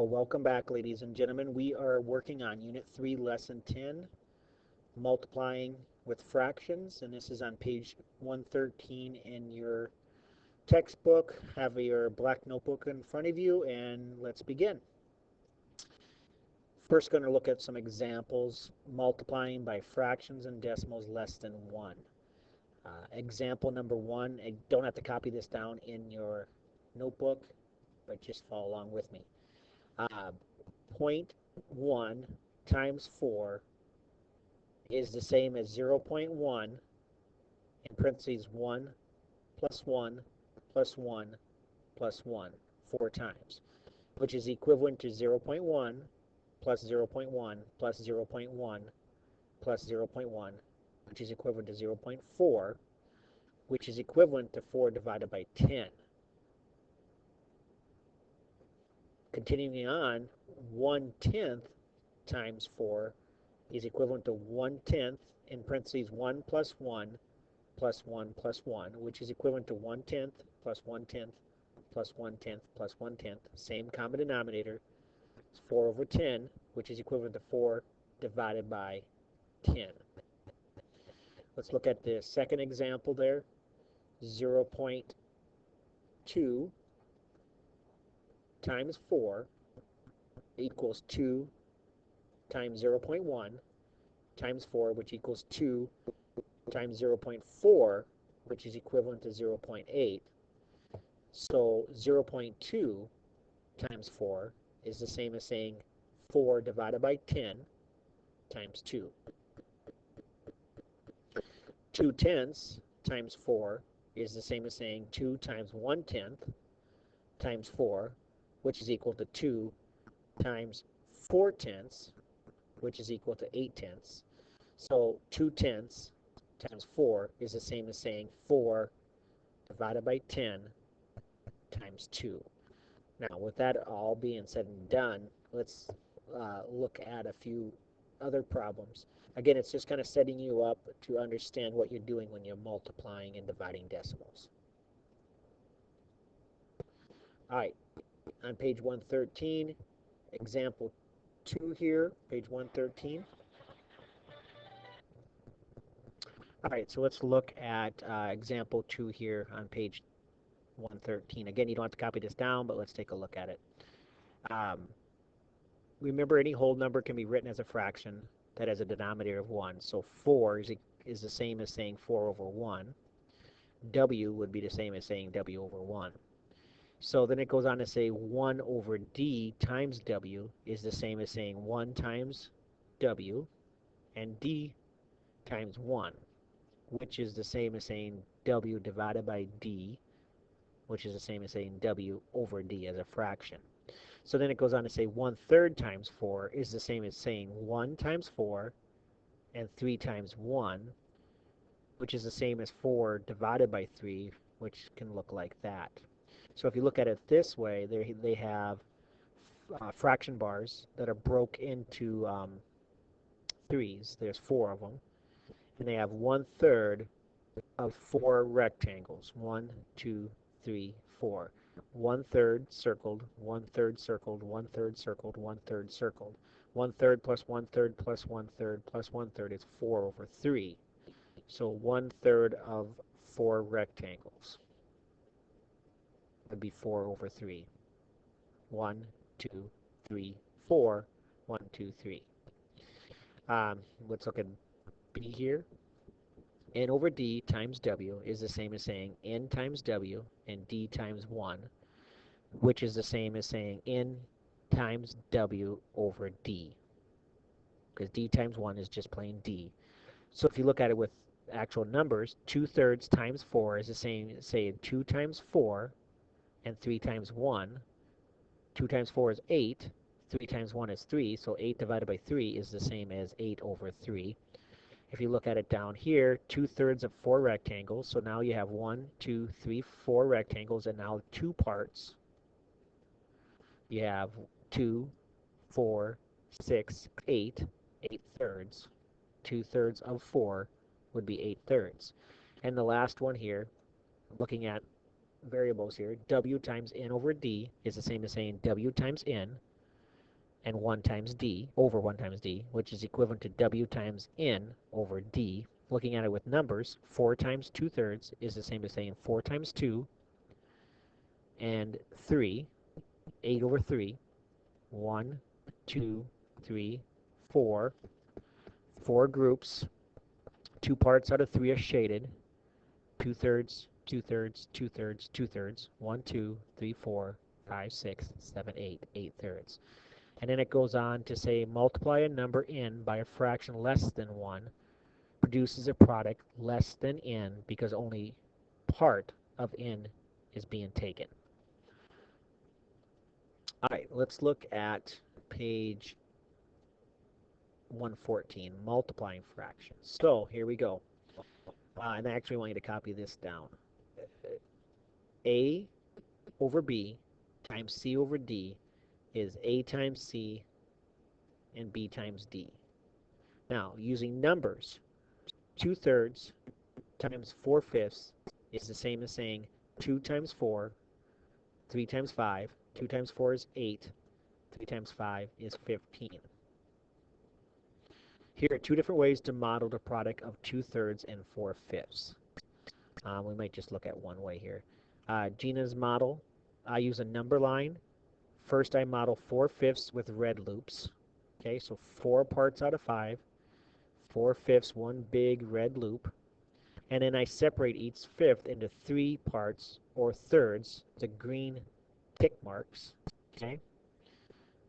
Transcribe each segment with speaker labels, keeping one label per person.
Speaker 1: Well, welcome back, ladies and gentlemen. We are working on Unit 3, Lesson 10, multiplying with fractions, and this is on page 113 in your textbook. Have your black notebook in front of you, and let's begin. First, going to look at some examples, multiplying by fractions and decimals less than 1. Example number 1, I don't have to copy this down in your notebook, but just follow along with me. 0.1 times 4 is the same as 0.1 in parentheses 1 plus 1 plus 1 plus 1 4 times, which is equivalent to 0.1 plus 0.1 plus 0.1 plus 0.1, which is equivalent to 0.4, which is equivalent to 4 divided by 10. Continuing on, 1/10 times 4 is equivalent to 1/10 in parentheses 1 plus 1 plus 1 plus 1, which is equivalent to 1/10 plus 1/10 plus 1/10 plus 1/10. Same common denominator. It's 4 over 10, which is equivalent to 4 divided by 10. Let's look at the second example there. 0.2 times 4 equals 2 times 0.1 times 4, which equals 2 times 0.4, which is equivalent to 0.8. So 0.2 times 4 is the same as saying 4 divided by 10 times 2. 2/10 times 4 is the same as saying 2 times 1/10 times 4, which is equal to 2 times 4/10, which is equal to 8/10. So 2/10 times 4 is the same as saying 4 divided by 10 times 2. Now, with that all being said and done, let's look at a few other problems. Again, it's just kind of setting you up to understand what you're doing when you're multiplying and dividing decimals. All right, on page 113, example 2 here, page 113. All right, so let's look at example 2 here on page 113. Again, you don't have to copy this down, but let's take a look at it. Remember, any whole number can be written as a fraction that has a denominator of 1. So 4 is the same as saying 4 over 1. W would be the same as saying W over 1. So then it goes on to say 1 over D times W is the same as saying 1 times W and D times 1, which is the same as saying W divided by D, which is the same as saying W over D as a fraction. So then it goes on to say 1/3 times 4 is the same as saying 1 times 4 and 3 times 1, which is the same as 4 divided by 3, which can look like that. So if you look at it this way, they have fraction bars that are broke into threes. There's 4 of them. And they have 1/3 of 4 rectangles. 1, 2, 3, 4. 1/3 circled, 1/3 circled, 1/3 circled, 1/3 circled. 1/3 plus 1/3 plus 1/3 plus 1/3 is 4 over 3. So 1/3 of 4 rectangles would be 4 over 3. 1, 2, 3, 4. 1, 2, 3. Let's look at B here. N over D times W is the same as saying N times W and D times 1, which is the same as saying N times W over D, because D times 1 is just plain D. So if you look at it with actual numbers, 2/3 times 4 is the same as saying 2 times 4 and 3 times 1. 2 times 4 is 8. 3 times 1 is 3. So 8 divided by 3 is the same as 8 over 3. If you look at it down here, 2/3 of 4 rectangles. So now you have 1, 2, 3, 4 rectangles, and now 2 parts. You have 2, 4, 6, 8, 8/3. 2/3 of 4 would be 8/3. And the last one here, looking at variables here, W times N over D is the same as saying W times N, and 1 times d over 1 times d, which is equivalent to w times n over d. Looking at it with numbers, 4 times 2/3 is the same as saying 4 times 2 and 3, 8 over 3, 1, 2, 3, 4. 4 groups, 2 parts out of 3 are shaded, 2/3, 2/3, 2/3, 2/3, 1, 2, 3, 4, 5, 6, 7, 8, 8/3. And then it goes on to say multiply a number n by a fraction less than 1 produces a product less than n because only part of n is being taken. All right, let's look at page 114, multiplying fractions. So here we go. And I actually want you to copy this down. A over B times C over D is A times C and B times D. Now, using numbers, 2/3 times 4/5 is the same as saying 2 times 4, 3 times 5. 2 times 4 is 8. 3 times 5 is 15. Here are 2 different ways to model the product of 2/3 and 4/5. We might just look at one way here. Gina's model, I use a number line. First, I model 4/5 with red loops. Okay, so 4 parts out of 5. 4/5, one big red loop. And then I separate each fifth into 3 parts or thirds, the green tick marks. Okay,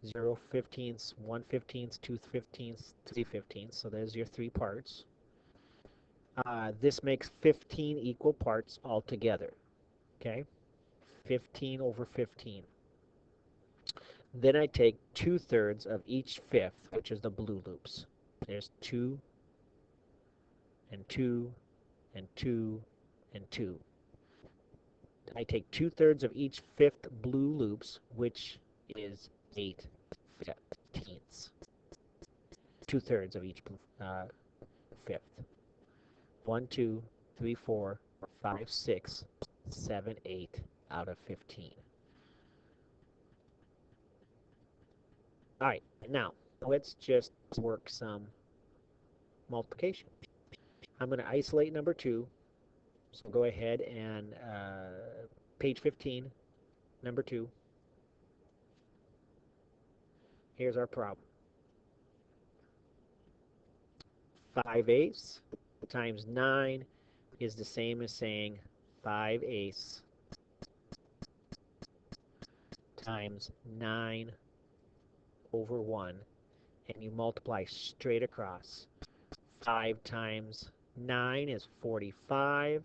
Speaker 1: 0/15, 1/15, 2/15, 3/15. So there's your 3 parts. This makes 15 equal parts altogether. Okay, 15 over 15. Then I take 2/3 of each fifth, which is the blue loops. There's 2 and 2 and 2 and 2. I take 2/3 of each fifth blue loops, which is 8/15. 2/3 of each fifth. 1, 2, 3, 4, 5, 6, 7, 8 out of 15. All right, now let's just work some multiplication. I'm going to isolate number 2. So go ahead and page 15, number 2. Here's our problem. 5/8 times 9 is the same as saying 5/8 times 9 over 1, and you multiply straight across. 5 times 9 is 45.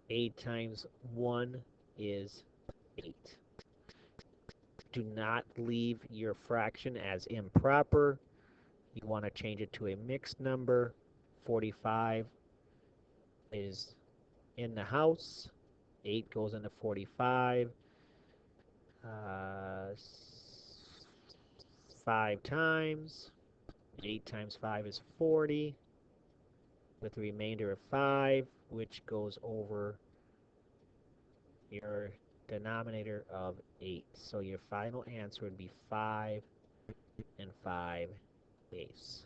Speaker 1: 8 times 1 is 8. Do not leave your fraction as improper. You want to change it to a mixed number. 45 is in the house. 8 goes into 45. 5 times. 8 times 5 is 40, with the remainder of 5, which goes over your denominator of 8. So your final answer would be 5 and 5/8.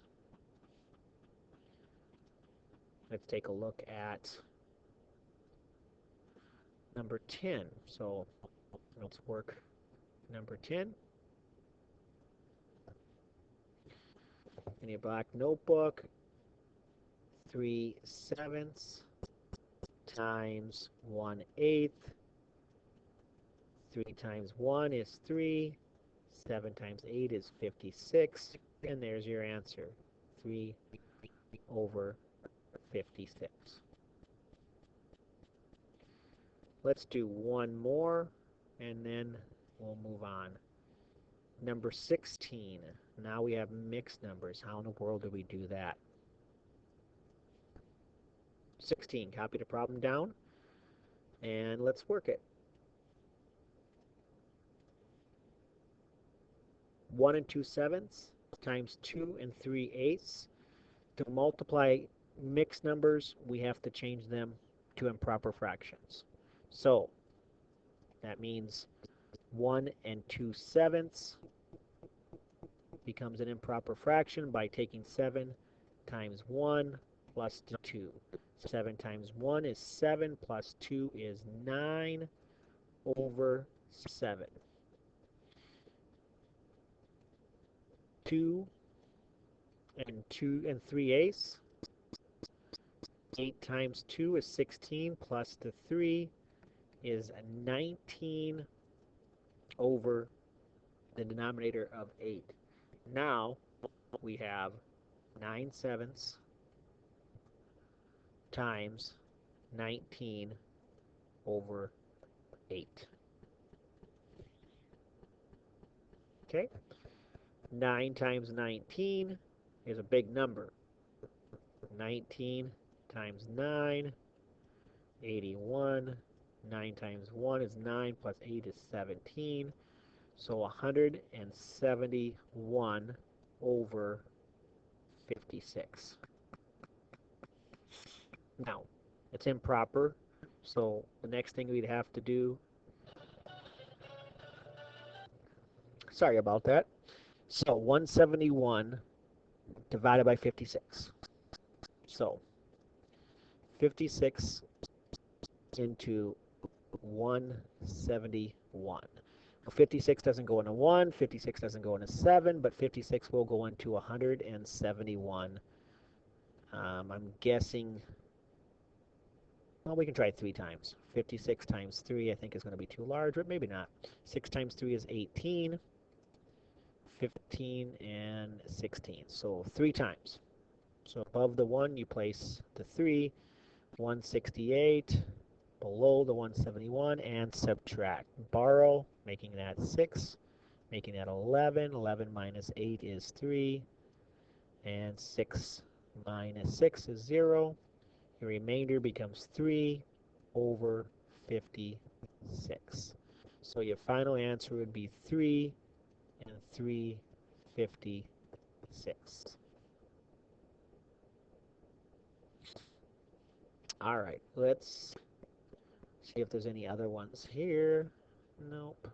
Speaker 1: Let's take a look at number 10. So let's work number 10. In your black notebook, 3/7 times 1/8. 3 times 1 is 3. 7 times 8 is 56. And there's your answer, 3 over 56. Let's do one more, and then we'll move on. Number 16. Now we have mixed numbers. How in the world do we do that? 16. Copy the problem down, and let's work it. 1 and 2/7 times 2 and 3/8. To multiply mixed numbers, we have to change them to improper fractions. So that means 1 2/7 becomes an improper fraction by taking 7 times 1 plus 2. 7 times 1 is 7 plus 2 is 9 over 7. 2 and 3/8. 8 times 2 is 16 plus the 3 is 19 over the denominator of 8. Now we have 9/7 times 19 over 8. Okay? 9 times 19 is a big number. 19 times 9, 81. 9 times 1 is 9 plus 8 is 17. So 171 over 56. Now, it's improper, so the next thing we'd have to do, sorry about that. So 171 divided by 56. So 56 into 171. Well, 56 doesn't go into 1, 56 doesn't go into 7, but 56 will go into 171. I'm guessing, well, we can try it 3 times. 56 times 3 I think is going to be too large, but maybe not. 6 times 3 is 18. 15 and 16. So 3 times. So above the 1, you place the 3, 168, below the 171, and subtract. Borrow, making that 6, making that 11. 11 minus 8 is 3, and 6 minus 6 is 0. Your remainder becomes 3 over 56. So your final answer would be 3 and 3/56. All right, let's see if there's any other ones here. Nope.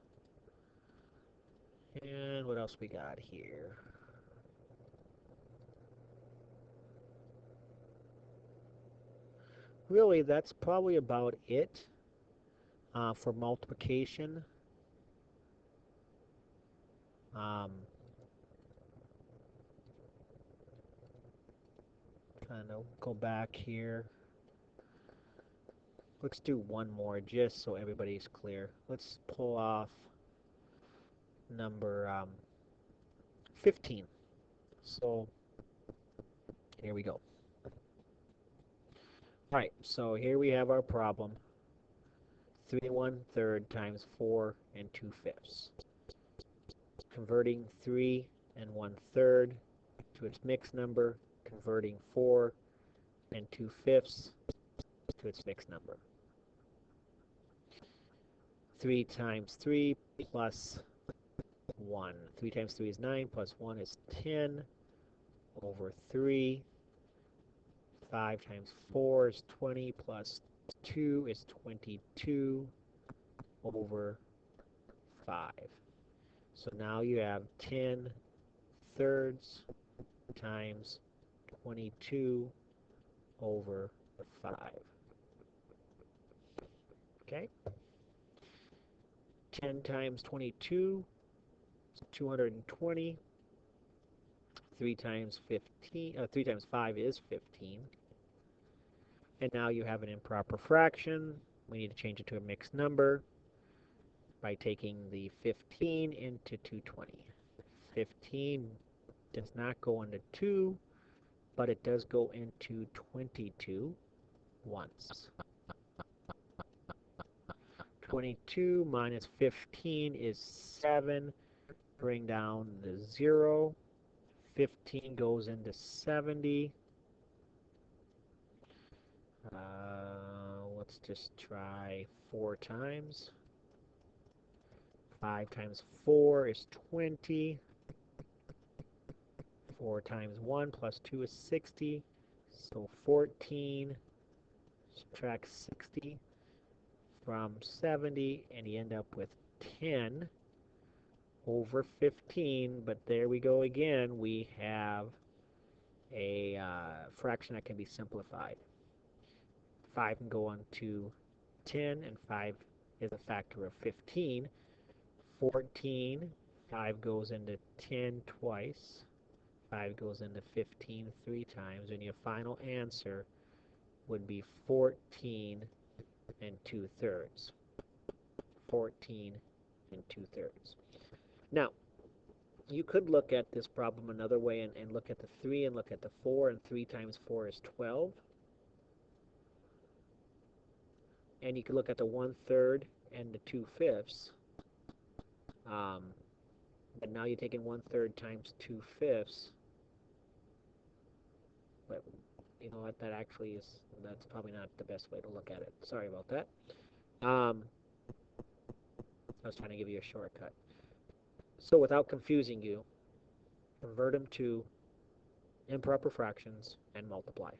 Speaker 1: And what else we got here? Really, that's probably about it for multiplication. Um, Trying to go back here. Let's do one more just so everybody's clear. Let's pull off number 15. So here we go. All right, so here we have our problem. 3 1/3 times 4 2/5. Converting 3 1/3 to its mixed number, converting 4 2/5 to its mixed number. 3 times 3 plus 1. 3 times 3 is 9, plus 1 is 10 over 3. 5 times 4 is 20, plus 2 is 22 over 5. So now you have 10/3 times 22 over 5. Okay? 10 times 22 is 220. 3 times 3 times 5 is 15. And now you have an improper fraction. We need to change it to a mixed number by taking the 15 into 220. 15 does not go into 2, but it does go into 22 once. 22 minus 15 is 7. Bring down the 0. 15 goes into 70. Let's just try 4 times. 5 times 4 is 20. 4 times 1 plus 2 is 60. So 14, subtract 60. from 70, and you end up with 10 over 15. But there we go again. We have a fraction that can be simplified. 5 can go on to 10, and 5 is a factor of 15. 14, 5 goes into 10 twice. 5 goes into 15 3 times, and your final answer would be 14 and 2/3. 14 and 2/3. Now, you could look at this problem another way and look at the 3 and look at the 4, and 3 times 4 is 12. And you could look at the 1/3 and the 2/5. But now you're taking 1/3 times 2/5. But you know what, that's probably not the best way to look at it. Sorry about that. I was trying to give you a shortcut. So without confusing you, convert them to improper fractions and multiply.